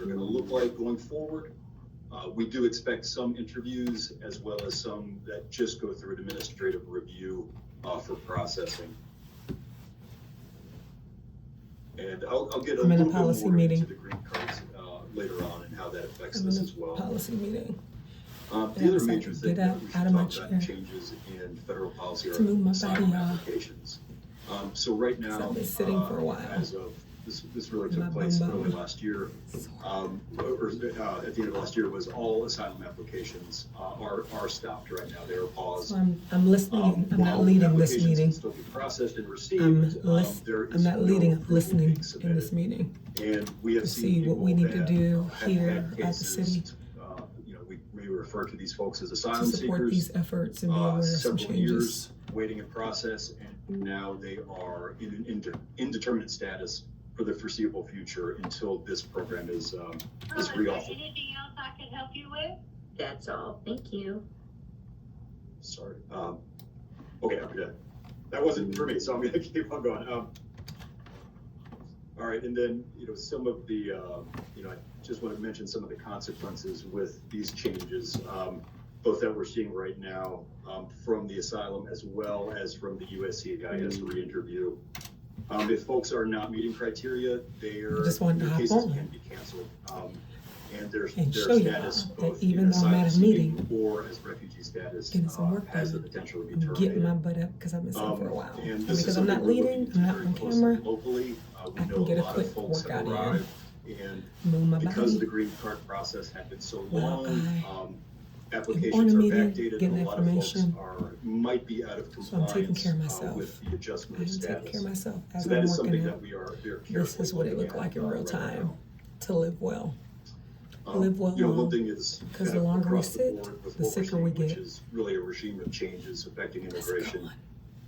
are going to look like going forward. We do expect some interviews as well as some that just go through an administrative review for processing. And I'll get a little bit more into the green cards later on and how that affects this as well. Policy meeting. The other major thing that we should talk about changes in federal policy are asylum applications. So right now, I've been sitting for a while. As of this really took place early last year, or at the end of last year, was all asylum applications are stopped right now. They are paused. So I'm listening. I'm not leading this meeting. Still be processed and received. I'm not leading. I'm listening in this meeting. And we have to see what we need to do here at the city. We refer to these folks as asylum to support seekers. These efforts and be aware of some Several changes. years waiting in process, and now they are in an indeterminate status for the foreseeable future until this program is reauthorized. Anything else I can help you with? That's all. Thank you. Sorry. Okay, I'm good. That wasn't for me, so I'm going to keep on going. All right, and then some of the I just want to mention some of the consequences with these changes, both that we're seeing right now from the asylum as well as from the USCIS re-interview. If folks are not meeting criteria, their cases can be canceled, and their status, both even though I'm at a meeting or as refugee status, has the potential to be terminated. Getting my butt up because I've been sitting for a while. And because I'm not leading, I'm not on camera. Locally, I can get a quick workout in. And move my because body. the green card process had been so long, applications on a are meeting, backdated, getting and a lot of folks information. might be out of So I'm taking compliance care of myself. with the adjustment of I'm taking status. care of myself as So that I'm is something working that out. we are very This carefully is what it looking looked at, like in real right time now. to live well. Live well one thing is because kind the of longer we across the sit, board with the what we're sicker we seeing, which get. is really a regime of changes affecting immigration. Let's go.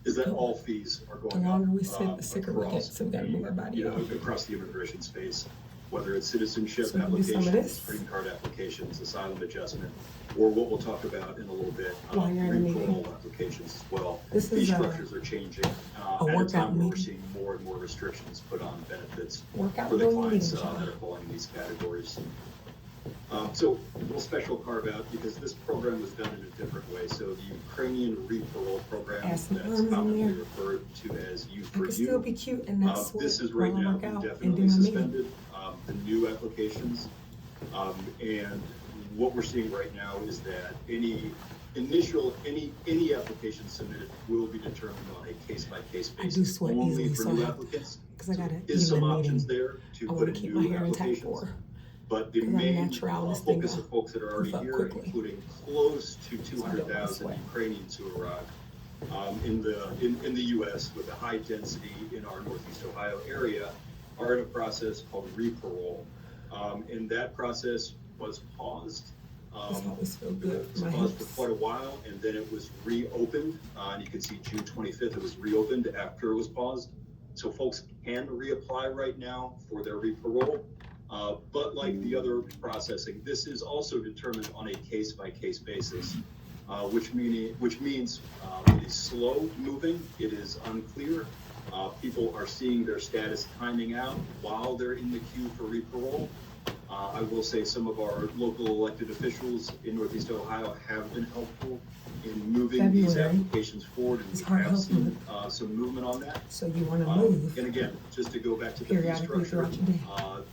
Is that all fees are going up? The longer we sit, the sicker we get. across So we got to move our body the, off. across the immigration space, whether it's citizenship So we can do some of applications, this. green card applications, asylum adjustment, or what we'll talk about in a little bit, While you're in a meeting. re-parole applications as well. This Fee is structures are changing at a workout time where we're meeting. seeing more and more restrictions put on benefits Workout for the meeting, clients John. that are falling in these categories. So a little special carve out because this program was done in a different way. So the Ukrainian re-parole program Add that's some arms in commonly there. referred to as You I for can still You. be cute and not sweat This is while right I now work out and do indefinitely my meeting. suspended. The new applications, and what we're seeing right now is that any application submitted will be determined on a case-by-case I do basis. sweat Only easily, for so new I have- applicants. Because I got an Is some evening options meeting. there to I put want in to keep my new hair intact applications. for. But the 'Cause I'm main natural, this thing focus will of folks that are already poof up here, quickly. including close to I don't 200,000 sweat. Ukrainians who arrived in the U.S. with a high density in our Northeast Ohio area, are in a process called re-parole. And that process was paused. This always feels It good. was My paused for hips. quite a while, and then it was reopened. And you can see June 25th, it was reopened after it was paused. So folks can reapply right now for their re-parole. But like the other processing, this is also determined on a case-by-case basis, which means it is slow moving, it is unclear. People are seeing their status timing out while they're in the queue for re-parole. I will say some of our local elected officials in Northeast Ohio have been helpful in moving these February. applications forward, and It's we hard have helping seen some movement on that. So you want to move. And again, just to go back to the fee Periodically structure, throughout your day.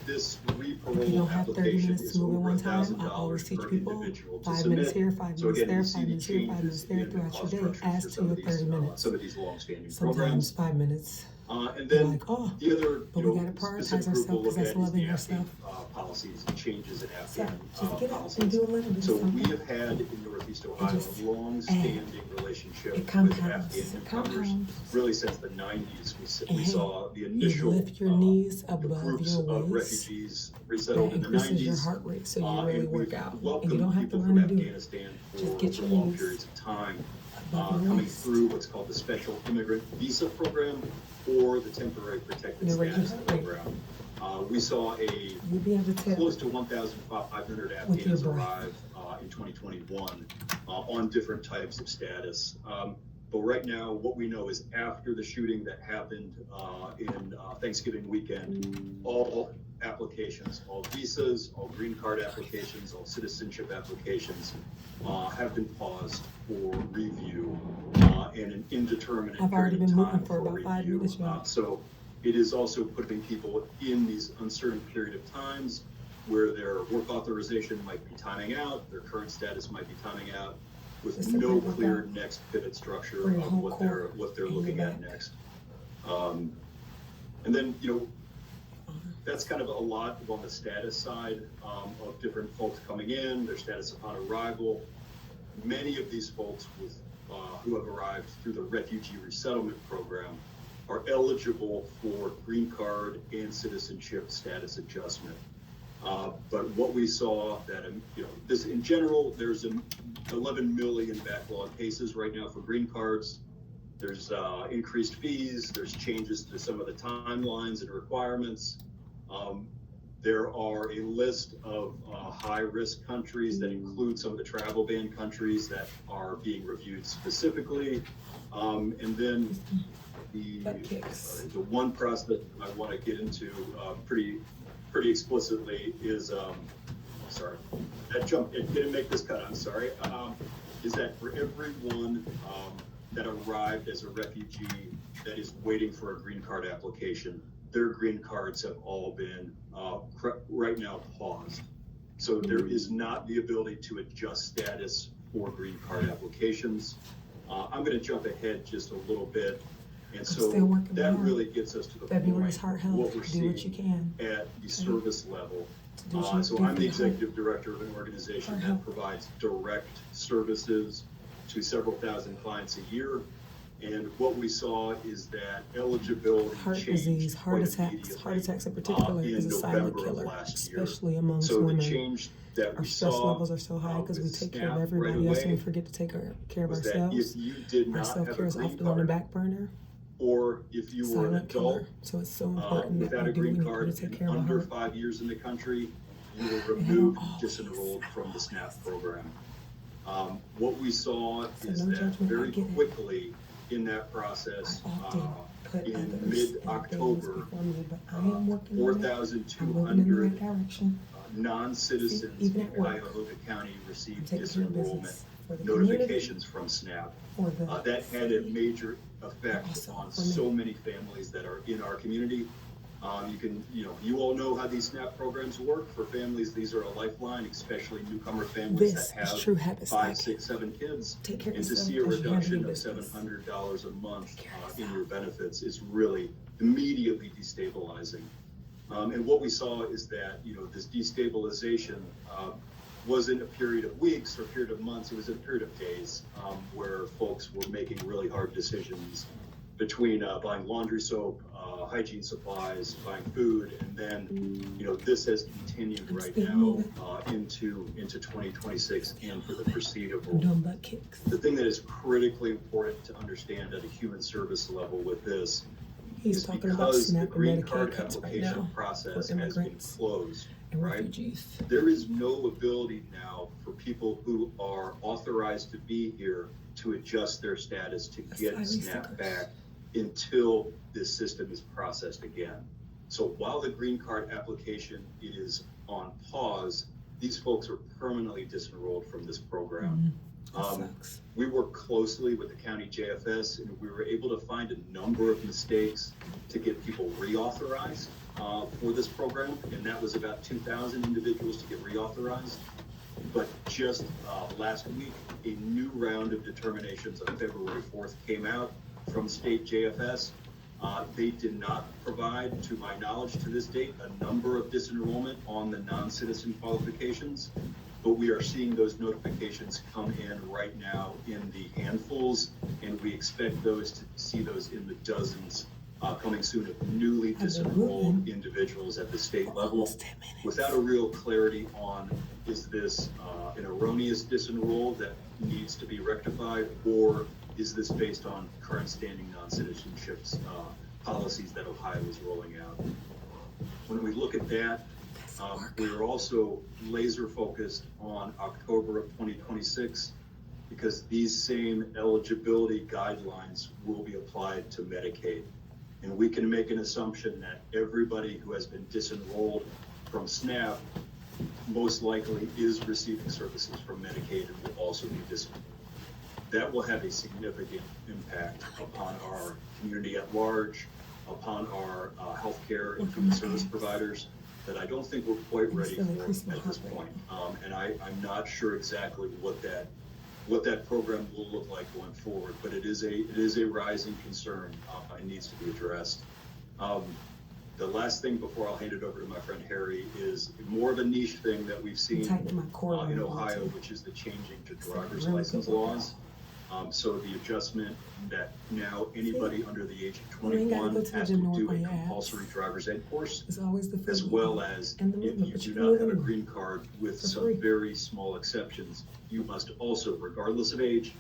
this If you re-parole don't have 30 application minutes is to move at over one time, I $1,000 always teach per people individual to 5 minutes submit. here, 5 So minutes again, there, you 5 see the minutes here, 5 minutes changes there in the throughout cost your day. structures Adds for to some your of these, 30 minutes. some of these long-standing Sometimes programs. 5 minutes. And You're then like, oh, the other, but we gotta prioritize specific ourselves group we'll 'cause look that's at is loving the yourself. Afghan policies and changes in So Afghan just get up and policies. do a little bit So of we something. have had in Northeast Ohio just a long-standing relationship It with compounds. Afghan It newcomers. compounds. Really since the 90s, we And saw the You initial lift your knees above groups your of waist. refugees That resettled in the increases your 90s. heart rate so you really And work we've out. And welcomed you don't have to people run from and do it. Afghanistan Just get for your long knees periods of time, above your coming waist. through what's called the Special Immigrant Visa Program or the Temporary Protected Your regular Status heart rate. Program. We saw You'll be able to tell. close to 1,500 With your Afghans breath. arrive in 2021 on different types of status. But right now, what we know is after the shooting that happened in Thanksgiving weekend, all applications, all visas, all green card applications, all citizenship applications have been paused for review and an indeterminate I've already period been of time moving for about 5 review. minutes now. So it is also putting people in these uncertain period of times where their work authorization might be timing out, their current status might be timing out, with Just no something like clear that. next pivot structure For your of whole what core they're and your looking at back. next. And then, that's kind of a lot on the status side of different folks coming in, their status upon arrival. Many of these folks who have arrived through the refugee resettlement program are eligible for green card and citizenship status adjustment. But what we saw that, this in general, there's 11 million backlog cases right now for green cards. There's increased fees, there's changes to some of the timelines and requirements. There are a list of high-risk countries that include some of the travel ban countries that are being reviewed specifically. And then the one process I want to get into pretty explicitly is, sorry, it didn't make this cut, I'm sorry, is that for everyone that arrived as a refugee that is waiting for a green card application, their green cards have all been right now paused. So there is not the ability to adjust status for green card applications. I'm going to jump ahead just a little bit. And so that really gets us to the February's point heart what health. we're Do seeing what you can. at the service level. Do what you So do I'm for the your heart. executive director of an organization that provides direct services to several thousand clients a year. And what we saw is that eligibility Heart changed disease, heart quite attacks. immediately, Heart attacks in particular in is a silent November of killer, last year. especially amongst So the women. change that Our we stress saw levels are so high because we with take care of SNAP everybody else and we away forget to take care of was that ourselves. if you did Our not have a self-care is green often on the card, back burner. or if you were an Silent adult killer. So it's so important that without we a do what we green need to card take and care of our under heart. 5 years in the country, you were And removed, always, disenrolled from the SNAP program. What we saw So is no that judgment, I very get it. quickly in that process, I often put in others and mid-October, things before me, but I am working on it. I'm moving in the 4,200 right direction. non-citizens even in at work, Cuyahoga County received taking care of disenrollment business for the community, notifications from SNAP. for the That had a city, major effect also on for me. so many families that are in our community. You all know how these SNAP programs work. For families, these are a lifeline, especially newcomer families This that is have true habit 5, stacking. 6, 7 kids. Take care of And to yourself see a because you have to do reduction of business. $700 a month Take care of in yourself. your benefits is really immediately destabilizing. And what we saw is that, this destabilization wasn't a period of weeks or a period of months, it was a period of days where folks were making really hard decisions between buying laundry soap, hygiene supplies, buying food, and then, this has continued right now into 2026 and for the I'm foreseeable. doing butt kicks. The thing that is critically important to understand at a human service level with this He's is talking about because the SNAP and green Medicaid card cuts right application now process for has been immigrants closed, and right? refugees. There is no ability now for people who are authorized to be here to adjust their status to get Asylum SNAP seekers. back until this system is processed again. So while the green card application is on pause, these folks are permanently disenrolled from this program. That sucks. We work closely with the county JFS, and we were able to find a number of mistakes to get people reauthorized for this program, and that was about 2,000 individuals to get reauthorized. But just last week, a new round of determinations on February 4th came out from state JFS. They did not provide, to my knowledge to this date, a number of disenrollment on the non-citizen qualifications, but we are seeing those notifications come in right now in the handfuls, and we expect those to see those in the dozens coming soon of newly disenrolled individuals at the state level without a real clarity on, is this an erroneous disenroll that needs to be rectified, or is this based on current standing non-citizenships policies that Ohio is rolling out? When we look at that, we're also laser focused on October of 2026 because these same eligibility guidelines will be applied to Medicaid. And we can make an assumption that everybody who has been disenrolled from SNAP most likely is receiving services from Medicaid and will also be disenrolled. That will have a significant impact upon our community at large, upon our healthcare and food service providers that I don't think we're quite ready for at this point. And I'm not sure exactly what that program will look like going forward, but it is a rising concern. It needs to be addressed. The last thing before I'll hand it over to my friend Harry is more of a niche thing that we've seen in Ohio, which is the changing to driver's license laws. So the adjustment that now anybody under the age of 21 has to do a compulsory driver's ed course, as well as if you do not have a green card, with some very small exceptions, you must also, regardless of age,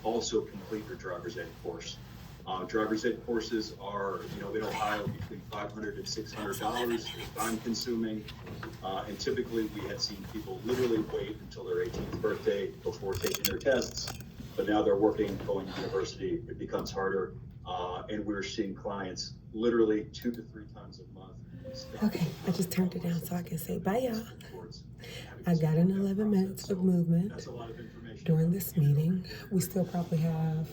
also complete your driver's ed course. Driver's ed courses are, in Ohio between $500 and $600, time consuming, and typically we had seen people literally wait until their 18th birthday before taking their tests. But now they're working, going to university, it becomes harder, and we're seeing clients literally 2 to 3 times a month. Okay, I just turned it down so I can say bye, y'all. I got in 11 minutes of movement during this meeting. We still probably have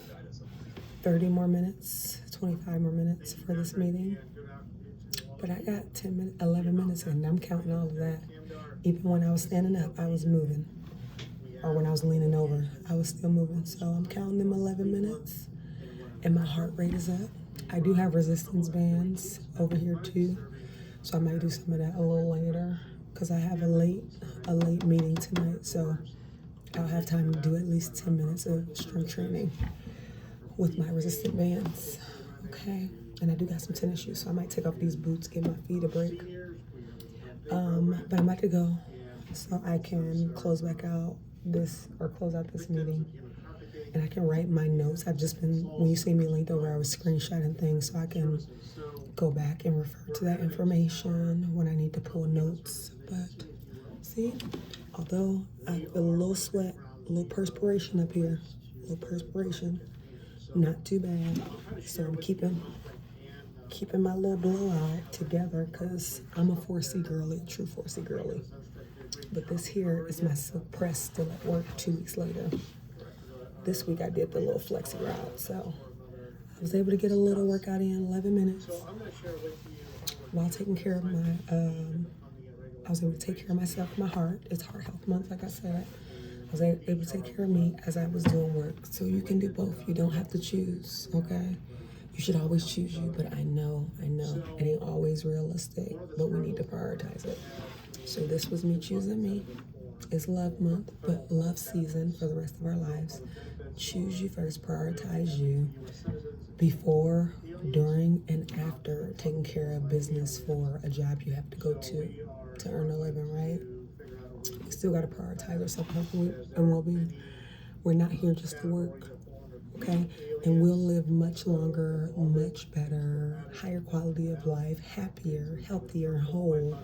30 more minutes, 25 more minutes for this meeting. But I got 11 minutes and I'm counting all of that. Even when I was standing up, I was moving. Or when I was leaning over, I was still moving. So I'm counting them 11 minutes and my heart rate is up. I do have resistance bands over here too. So I might do some of that a little later because I have a late meeting tonight. So I'll have time to do at least 10 minutes of strength training with my resistant bands. Okay. And I do got some tennis shoes. So I might take off these boots, give my feet a break. But I'm about to go so I can close out this meeting, and I can write my notes. I've just been, when you see me linked over, I was screenshotting things so I can go back and refer to that information when I need to pull notes. But see, although I feel a little sweat, a little perspiration up here, not too bad. So I'm keeping my little blowout together because I'm a 4C girly, a true 4C girly. But this here is my silk press still at work 2 weeks later. This week I did the little flexi ride, so I was able to get a little workout in 11 minutes while taking care of I was able to take care of myself and my heart. It's Heart Health Month, like I said. I was able to take care of me as I was doing work. So you can do both. You don't have to choose, okay? You should always choose you, but I know, it ain't always realistic, but we need to prioritize it. So this was me choosing me. It's love month, but love season for the rest of our lives. Choose you first, prioritize you before, during, and after taking care of business for a job you have to go to earn a living, right? We still got to prioritize our self-health and well-being. We're not here just to work, okay? And we'll live much longer, much better, higher quality of life, happier, healthier, whole,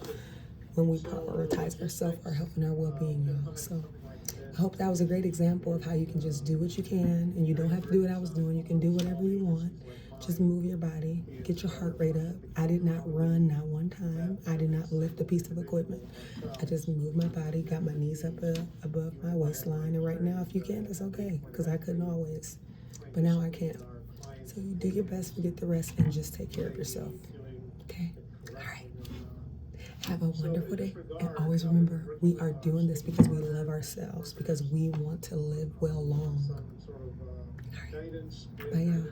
when we prioritize ourselves, our health, and our well-being, y'all. So I hope that was a great example of how you can just do what you can, and you don't have to do what I was doing. You can do whatever you want. Just move your body, get your heart rate up. I did not run, not one time. I did not lift a piece of equipment. I just moved my body, got my knees up above my waistline, and right now, if you can't, that's okay, because I couldn't always, but now I can. So you do your best, forget the rest, and just take care of yourself, okay? All right. Have a wonderful day, and always remember, we are doing this because we love ourselves, because we want to live well long. All right. Bye, y'all.